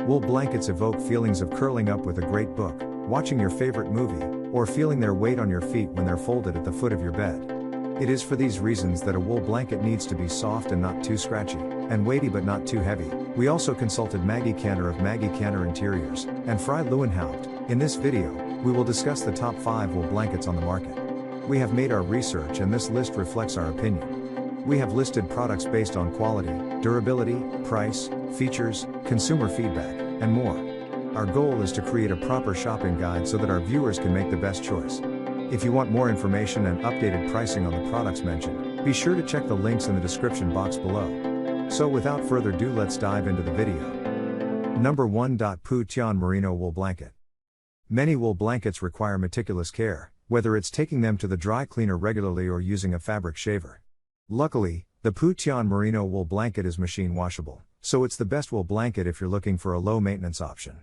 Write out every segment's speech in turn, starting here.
Wool blankets evoke feelings of curling up with a great book, watching your favorite movie, or feeling their weight on your feet when they're folded at the foot of your bed. It is for these reasons that a wool blanket needs to be soft and not too scratchy, and weighty but not too heavy. We also consulted Maggie Cantor of Maggie Cantor Interiors, and Fry Lewenhaupt. In this video, we will discuss the top 5 wool blankets on the market. We have made our research and this list reflects our opinion. We have listed products based on quality, durability, price, features, consumer feedback, and more. Our goal is to create a proper shopping guide so that our viewers can make the best choice. If you want more information and updated pricing on the products mentioned, be sure to check the links in the description box below. So without further ado, let's dive into the video. Number 1. Poo Tian Merino Wool Blanket. Many wool blankets require meticulous care, whether it's taking them to the dry cleaner regularly or using a fabric shaver. Luckily, the Poo Tian Merino wool blanket is machine washable, so it's the best wool blanket if you're looking for a low maintenance option.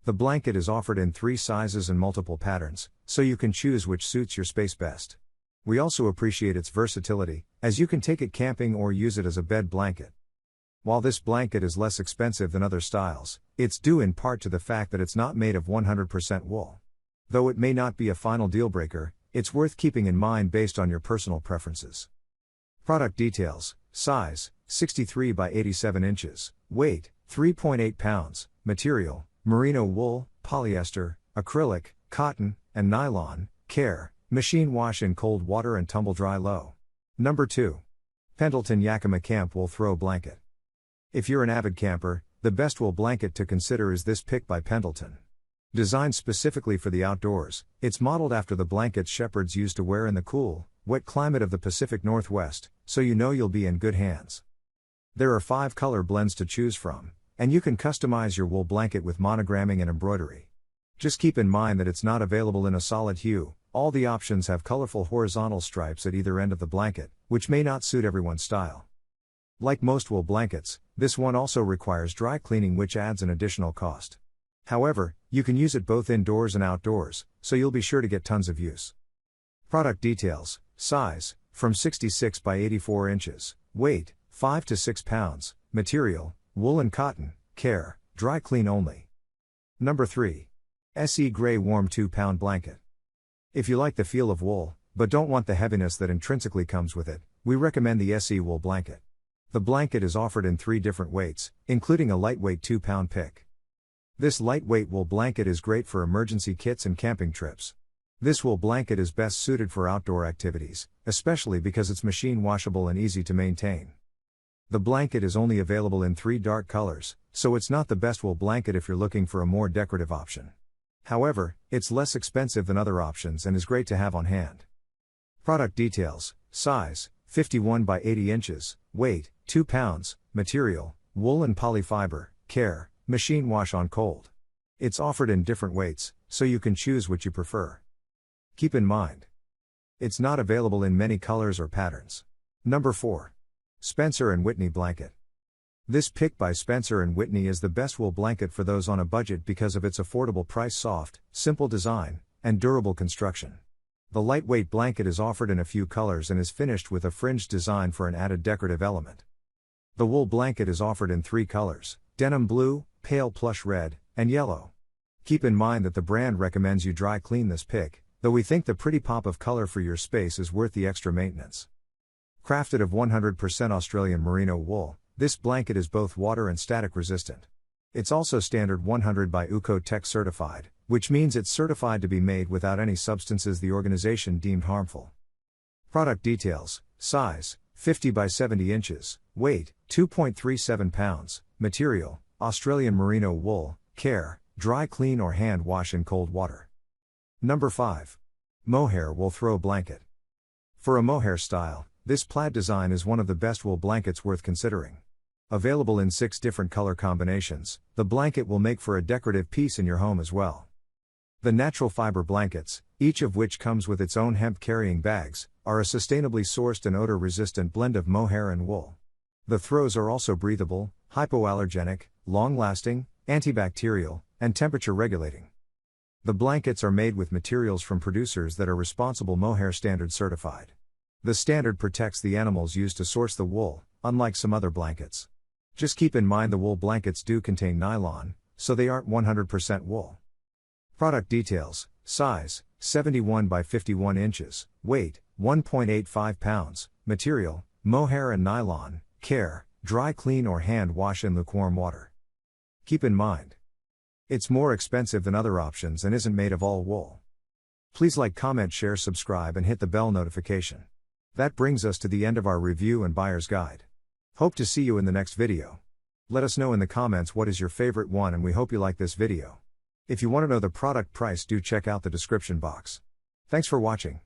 The blanket is offered in 3 sizes and multiple patterns, so you can choose which suits your space best. We also appreciate its versatility, as you can take it camping or use it as a bed blanket. While this blanket is less expensive than other styles, it's due in part to the fact that it's not made of 100% wool. Though it may not be a final deal breaker, it's worth keeping in mind based on your personal preferences. Product details: size, 63 by 87 inches, weight, 3.8 pounds, material, merino wool, polyester, acrylic, cotton, and nylon, care, machine wash in cold water and tumble dry low. Number 2. Pendleton Yakima Camp Wool Throw Blanket. If you're an avid camper, the best wool blanket to consider is this pick by Pendleton. Designed specifically for the outdoors, it's modeled after the blankets shepherds used to wear in the cool, wet climate of the Pacific Northwest, so you know you'll be in good hands. There are 5 color blends to choose from, and you can customize your wool blanket with monogramming and embroidery. Just keep in mind that it's not available in a solid hue. All the options have colorful horizontal stripes at either end of the blanket, which may not suit everyone's style. Like most wool blankets, this one also requires dry cleaning, which adds an additional cost. However, you can use it both indoors and outdoors, so you'll be sure to get tons of use. Product details: size, from 66 by 84 inches, weight, 5 to 6 pounds, material, wool and cotton, care, dry clean only. Number 3. SE Gray Warm 2-pound Blanket. If you like the feel of wool, but don't want the heaviness that intrinsically comes with it, we recommend the SE Wool Blanket. The blanket is offered in 3 different weights, including a lightweight 2-pound pick. This lightweight wool blanket is great for emergency kits and camping trips. This wool blanket is best suited for outdoor activities, especially because it's machine washable and easy to maintain. The blanket is only available in 3 dark colors, so it's not the best wool blanket if you're looking for a more decorative option. However, it's less expensive than other options and is great to have on hand. Product details: size, 51 by 80 inches, weight, 2 pounds, material, wool and polyfiber, care, machine wash on cold. It's offered in different weights, so you can choose what you prefer. Keep in mind, it's not available in many colors or patterns. Number 4. Spencer & Whitney Blanket. This pick by Spencer & Whitney is the best wool blanket for those on a budget because of its affordable price, soft, simple design, and durable construction. The lightweight blanket is offered in a few colors and is finished with a fringed design for an added decorative element. The wool blanket is offered in 3 colors: denim blue, pale plush red, and yellow. Keep in mind that the brand recommends you dry clean this pick, though we think the pretty pop of color for your space is worth the extra maintenance. Crafted of 100% Australian merino wool, this blanket is both water and static resistant. It's also standard 100 by UCO Tech certified, which means it's certified to be made without any substances the organization deemed harmful. Product details: size, 50 by 70 inches, weight, 2.37 pounds, material, Australian merino wool, care, dry clean or hand wash in cold water. Number 5. Mohair Wool Throw Blanket. For a mohair style, this plaid design is one of the best wool blankets worth considering. Available in 6 different color combinations, the blanket will make for a decorative piece in your home as well. The natural fiber blankets, each of which comes with its own hemp carrying bags, are a sustainably sourced and odor-resistant blend of mohair and wool. The throws are also breathable, hypoallergenic, long-lasting, antibacterial, and temperature-regulating. The blankets are made with materials from producers that are responsible mohair standard certified. The standard protects the animals used to source the wool, unlike some other blankets. Just keep in mind the wool blankets do contain nylon, so they aren't 100% wool. Product details: size, 71 by 51 inches, weight, 1.85 pounds, material, mohair and nylon, care, dry clean or hand wash in lukewarm water. Keep in mind, it's more expensive than other options and isn't made of all wool. Please like, comment, share, subscribe and hit the bell notification. That brings us to the end of our review and buyer's guide. Hope to see you in the next video. Let us know in the comments what is your favorite one, and we hope you like this video. If you want to know the product price, do check out the description box. Thanks for watching.